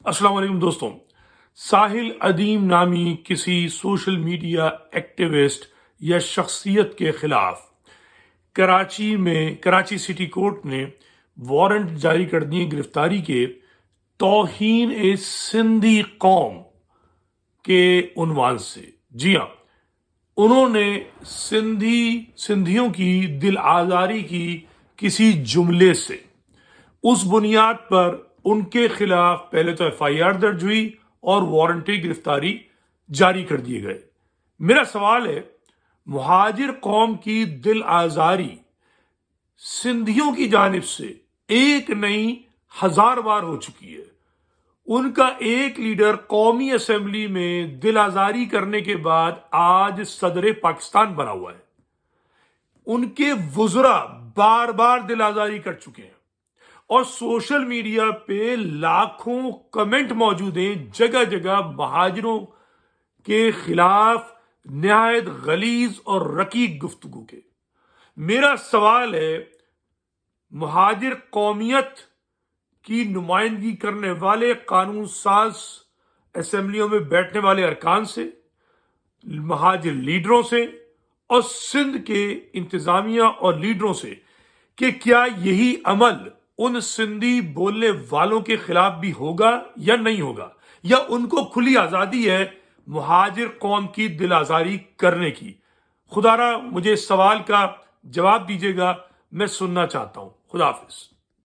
अस्सलाम वालेकुम दोस्तों। साहिल अदीम नामी किसी सोशल मीडिया एक्टिविस्ट या शख्सियत के खिलाफ कराची सिटी कोर्ट ने वारंट जारी कर दिए गिरफ्तारी के तौहीन ए सिंधी कौम के उन्वान से। जी हाँ, उन्होंने सिंधियों की दिल आज़ारी की किसी जुमले से उस बुनियाद पर उनके खिलाफ पहले तो FIR दर्ज हुई और वारंटी गिरफ्तारी जारी कर दिए गए। मेरा सवाल है, मुहाजिर कौम की दिल आज़ारी सिंधियों की जानिब से एक नहीं 1000 बार हो चुकी है। उनका एक लीडर कौमी असेंबली में दिल आज़ारी करने के बाद आज सदर पाकिस्तान बना हुआ है। उनके वुज़रा बार बार दिल आज़ारी कर चुके हैं और सोशल मीडिया पे लाखों कमेंट मौजूद हैं, जगह जगह महाजिरों के खिलाफ निहायत गलीज और रकीक गुफ्तगू के। मेरा सवाल है, महाजिर कौमियत की नुमाइंदगी करने वाले कानून साज असेंबलियों में बैठने वाले अरकान से, महाजिर लीडरों से और सिंध के इंतजामिया और लीडरों से कि क्या यही अमल उन सिंधी बोलने वालों के खिलाफ भी होगा या नहीं होगा, या उनको खुली आजादी है मुहाजिर कौम की दिल आज़ारी करने की। खुदारा मुझे इस सवाल का जवाब दीजिएगा, मैं सुनना चाहता हूं। खुदा हाफिज।